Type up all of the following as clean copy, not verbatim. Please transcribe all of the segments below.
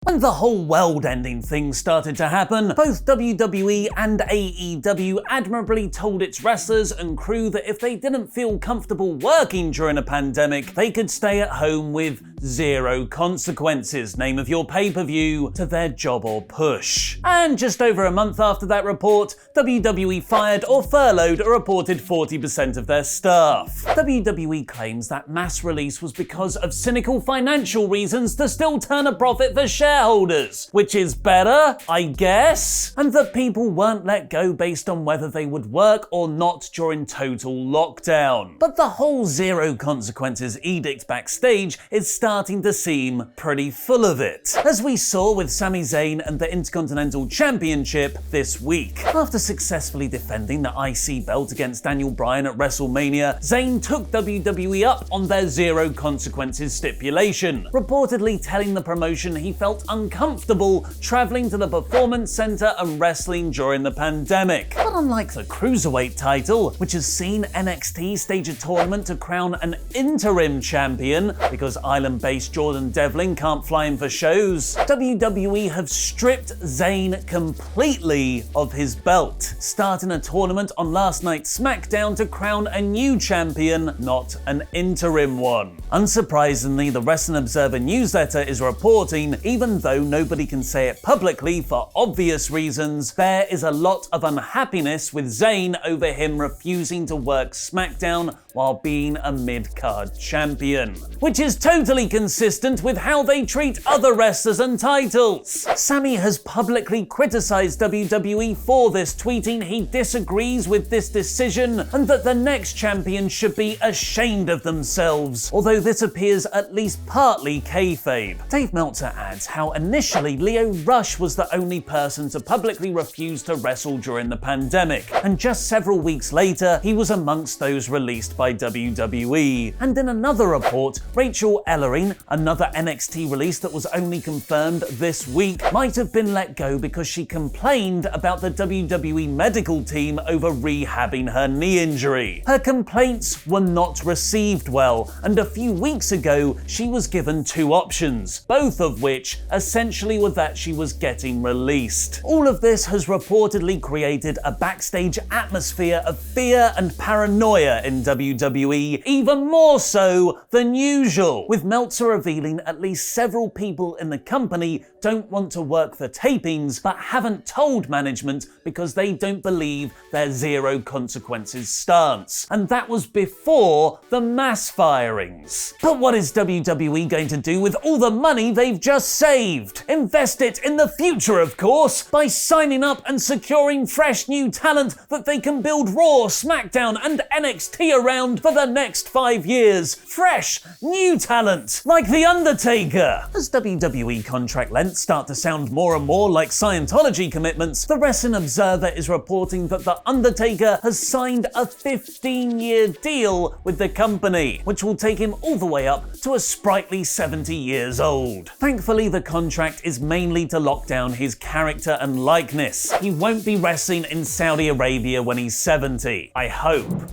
When the whole world-ending thing started to happen, both WWE and AEW admirably told its wrestlers and crew that if they didn't feel comfortable working during a pandemic, they could stay at home with zero consequences, name of your pay-per-view, to their job or push. And just over a month after that report, WWE fired or furloughed a reported 40% of their staff. WWE claims that mass release was because of cynical financial reasons to still turn a profit for shareholders, which is better, I guess, and that people weren't let go based on whether they would work or not during total lockdown. But the whole zero consequences edict backstage is starting to seem pretty full of it, as we saw with Sami Zayn and the Intercontinental Championship this week. After successfully defending the IC belt against Daniel Bryan at WrestleMania, Zayn took WWE up on their zero consequences stipulation, reportedly telling the promotion he felt uncomfortable traveling to the Performance Center and wrestling during the pandemic. But unlike the Cruiserweight title, which has seen NXT stage a tournament to crown an interim champion because island-based Jordan Devlin can't fly in for shows, WWE have stripped Zayn completely of his belt, starting a tournament on last night's SmackDown to crown a new champion, not an interim one. Unsurprisingly, the Wrestling Observer newsletter is reporting, even though nobody can say it publicly for obvious reasons, there is a lot of unhappiness with Zayn over him refusing to work SmackDown while being a mid-card champion, which is totally consistent with how they treat other wrestlers and titles. Sami has publicly criticized WWE for this, tweeting he disagrees with this decision and that the next champion should be ashamed of themselves, although this appears at least partly kayfabe. Dave Meltzer adds how initially Lio Rush was the only person to publicly refuse to wrestle during the pandemic, and just several weeks later he was amongst those released by WWE. And in another report, Rachel Ellering, another NXT release that was only confirmed this week, might have been let go because she complained about the WWE medical team over rehabbing her knee injury. Her complaints were not received well, and a few weeks ago she was given two options, both of which essentially were that she was getting released. All of this has reportedly created a backstage atmosphere of fear and paranoia in WWE, even more so than usual, with Meltzer revealing at least several people in the company don't want to work the tapings but haven't told management because they don't believe their zero consequences stance. And that was before the mass firings. But what is WWE going to do with all the money they've just saved? Invest it in the future, of course, by signing up and securing fresh new talent that they can build Raw, SmackDown and NXT around for the next 5 years. Fresh, new talent, like The Undertaker. As WWE contract lengths start to sound more and more like Scientology commitments, the Wrestling Observer is reporting that The Undertaker has signed a 15-year deal with the company, which will take him all the way up to a sprightly 70 years old. Thankfully, the contract is mainly to lock down his character and likeness. He won't be wrestling in Saudi Arabia when he's 70, I hope.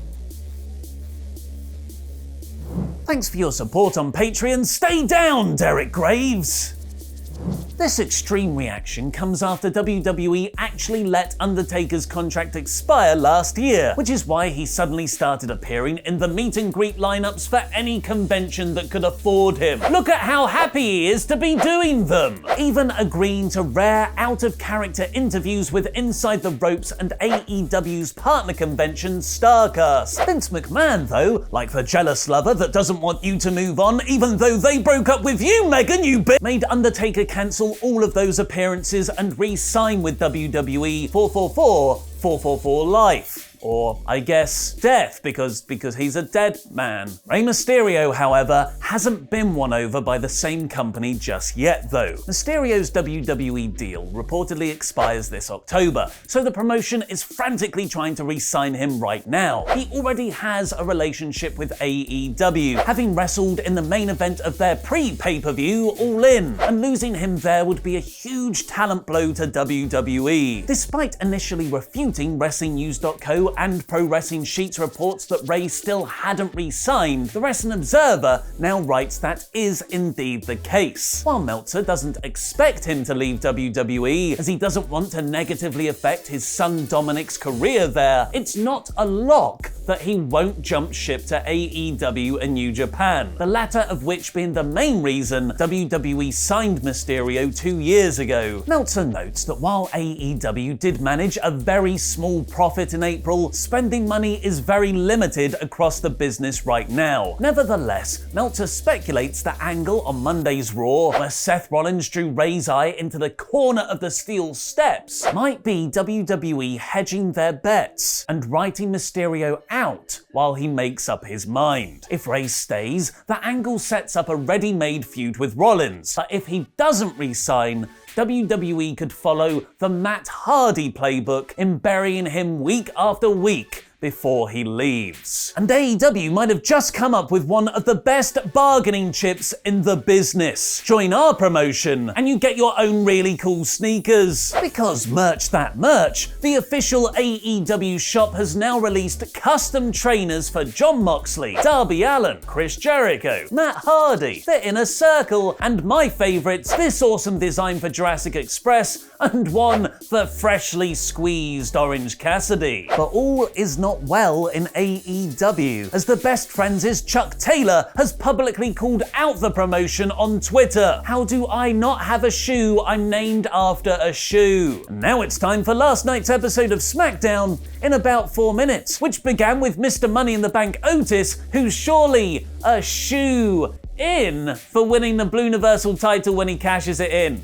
Thanks for your support on Patreon. Stay down, Derek Graves! This extreme reaction comes after WWE actually let Undertaker's contract expire last year, which is why he suddenly started appearing in the meet and greet lineups for any convention that could afford him. Look at how happy he is to be doing them! Even agreeing to rare, out-of-character interviews with Inside the Ropes and AEW's partner convention, StarCast. Vince McMahon, though, like the jealous lover that doesn't want you to move on even though they broke up with you, Megan, you bitch, made Undertaker cancel all of those appearances and re-sign with WWE 444 life. Or, I guess, death, because he's a dead man. Rey Mysterio, however, hasn't been won over by the same company just yet, though. Mysterio's WWE deal reportedly expires this October, so the promotion is frantically trying to re-sign him right now. He already has a relationship with AEW, having wrestled in the main event of their pre-pay-per-view, All In, and losing him there would be a huge talent blow to WWE. Despite initially refuting WrestlingNews.co though, and Pro Wrestling Sheets reports that Rey still hadn't re-signed, the Wrestling Observer now writes that is indeed the case. While Meltzer doesn't expect him to leave WWE, as he doesn't want to negatively affect his son Dominic's career there, it's not a lock that he won't jump ship to AEW and New Japan, the latter of which being the main reason WWE signed Mysterio 2 years ago. Meltzer notes that while AEW did manage a very small profit in April, spending money is very limited across the business right now. Nevertheless, Meltzer speculates the angle on Monday's Raw, where Seth Rollins drew Rey's eye into the corner of the steel steps, might be WWE hedging their bets and writing Mysterio out while he makes up his mind. If Rey stays, the angle sets up a ready-made feud with Rollins, but if he doesn't re-sign, WWE could follow the Matt Hardy playbook in burying him week after week before he leaves. And AEW might have just come up with one of the best bargaining chips in the business. Join our promotion and you get your own really cool sneakers. Because merch that merch, the official AEW shop has now released custom trainers for Jon Moxley, Darby Allin, Chris Jericho, Matt Hardy, The Inner Circle, and my favourites, this awesome design for Jurassic Express and one for freshly squeezed Orange Cassidy. But all is not well in AEW, as the best friends' Chuck Taylor has publicly called out the promotion on Twitter. How do I not have a shoe? I'm named after a shoe. And now it's time for last night's episode of SmackDown in about 4 minutes, which began with Mr. Money in the Bank Otis, who's surely a shoe in for winning the Blue Universal title when he cashes it in.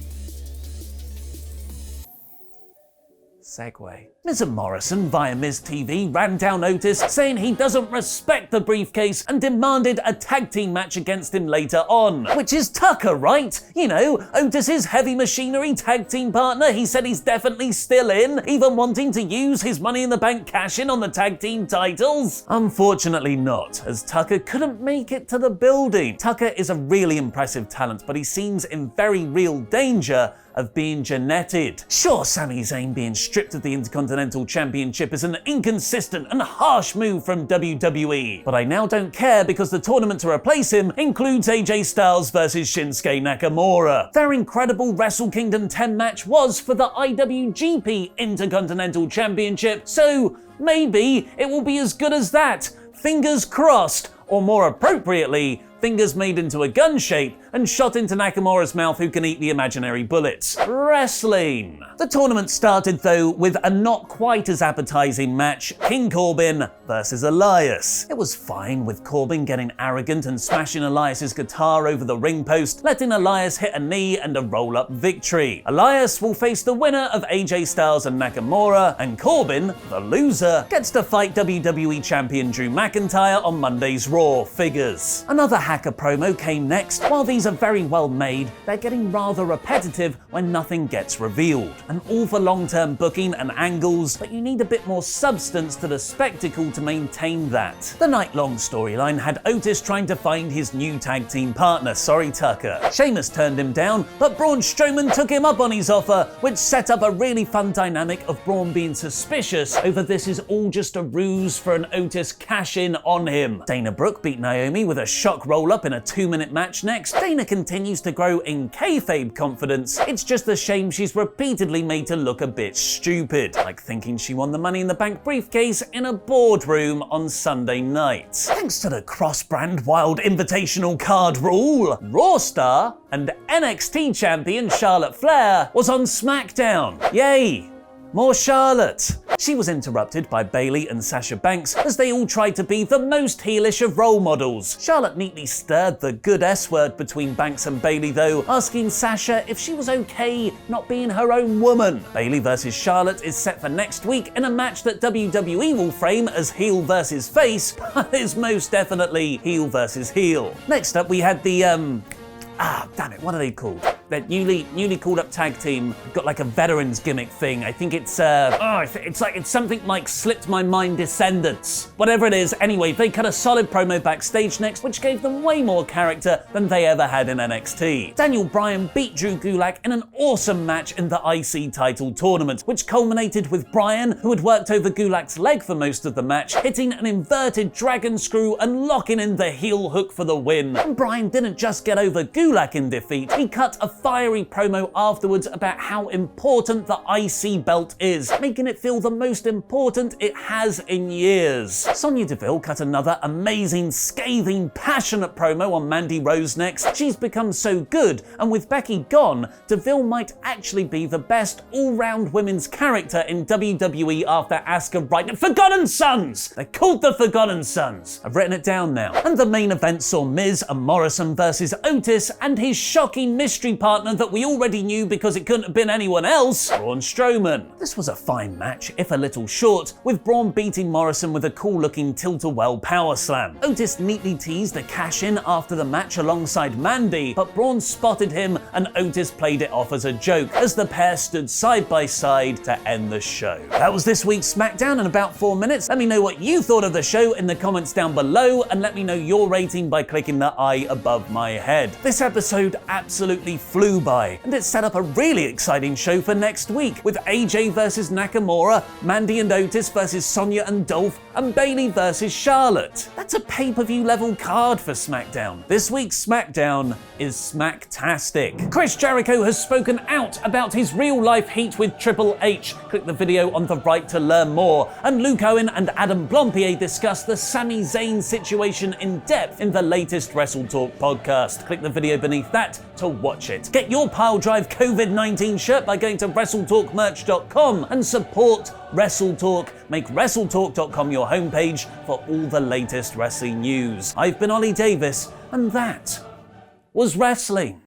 Segue. Miz Morrison, via Miz TV, ran down Otis, saying he doesn't respect the briefcase and demanded a tag team match against him later on. Which is Tucker, right? You know, Otis's Heavy Machinery tag team partner. He said he's definitely still in, even wanting to use his Money in the Bank cash-in on the tag team titles. Unfortunately not, as Tucker couldn't make it to the building. Tucker is a really impressive talent, but he seems in very real danger of being genetted. Sure, Sami Zayn being stripped of the Intercontinental Championship is an inconsistent and harsh move from WWE, but I now don't care because the tournament to replace him includes AJ Styles versus Shinsuke Nakamura. Their incredible Wrestle Kingdom 10 match was for the IWGP Intercontinental Championship, so maybe it will be as good as that. Fingers crossed, or more appropriately, fingers made into a gun shape and shot into Nakamura's mouth, who can eat the imaginary bullets. Wrestling. The tournament started though with a not quite as appetizing match, King Corbin versus Elias. It was fine, with Corbin getting arrogant and smashing Elias's guitar over the ring post, letting Elias hit a knee and a roll-up victory. Elias will face the winner of AJ Styles and Nakamura, and Corbin, the loser, gets to fight WWE Champion Drew McIntyre on Monday's Raw. Figures. Another hacker promo came next. While these are very well made, they're getting rather repetitive when nothing gets revealed. And all for long-term booking and angles, but you need a bit more substance to the spectacle to maintain that. The night-long storyline had Otis trying to find his new tag team partner, sorry Tucker. Sheamus turned him down, but Braun Strowman took him up on his offer, which set up a really fun dynamic of Braun being suspicious over this is all just a ruse for an Otis cash-in on him. Dana Brooke beat Naomi with a shock roll-up in a 2-minute match next. Dana continues to grow in kayfabe confidence. It's just a shame she's repeatedly made to look a bit stupid, like thinking she won the Money in the Bank briefcase in a boardroom on Sunday night. Thanks to the cross-brand Wild Invitational card rule, Raw star and NXT champion Charlotte Flair was on SmackDown. Yay! More Charlotte. She was interrupted by Bayley and Sasha Banks as they all tried to be the most heelish of role models. Charlotte neatly stirred the good S-word between Banks and Bayley though, asking Sasha if she was okay not being her own woman. Bayley versus Charlotte is set for next week in a match that WWE will frame as heel versus face, but is most definitely heel versus heel. Next up we had the damn it, what are they called? that newly called up tag team got like a veterans gimmick thing. I think it's it's something like Slipped My Mind Descendants. Whatever it is, anyway, they cut a solid promo backstage next, which gave them way more character than they ever had in NXT. Daniel Bryan beat Drew Gulak in an awesome match in the IC title tournament, which culminated with Bryan, who had worked over Gulak's leg for most of the match, hitting an inverted dragon screw and locking in the heel hook for the win. And Bryan didn't just get over Gulak in defeat, he cut a fiery promo afterwards about how important the IC belt is, making it feel the most important it has in years. Sonya Deville cut another amazing, scathing, passionate promo on Mandy Rose next. She's become so good, and with Becky gone, Deville might actually be the best all-round women's character in WWE after Asuka right. Forgotten Sons! They're called the Forgotten Sons. I've written it down now. And the main event saw Miz and Morrison versus Otis and his shocking mystery partner that we already knew because it couldn't have been anyone else, Braun Strowman. This was a fine match, if a little short, with Braun beating Morrison with a cool-looking tilt-a-well power slam. Otis neatly teased a cash-in after the match alongside Mandy, but Braun spotted him and Otis played it off as a joke as the pair stood side by side to end the show. That was this week's SmackDown in about 4 minutes. Let me know what you thought of the show in the comments down below, and let me know your rating by clicking the I above my head. This episode absolutely flew by, and it set up a really exciting show for next week, with AJ versus Nakamura, Mandy and Otis versus Sonya and Dolph, and Bayley versus Charlotte. That's a pay-per-view level card for SmackDown. This week's SmackDown is smacktastic. Chris Jericho has spoken out about his real-life heat with Triple H. Click the video on the right to learn more. And Luke Owen and Adam Blompier discuss the Sami Zayn situation in depth in the latest WrestleTalk podcast. Click the video beneath that to watch it. Get your Piledrive COVID-19 shirt by going to WrestleTalkmerch.com and support WrestleTalk. Make WrestleTalk.com your homepage for all the latest wrestling news. I've been Ollie Davis, and that was wrestling.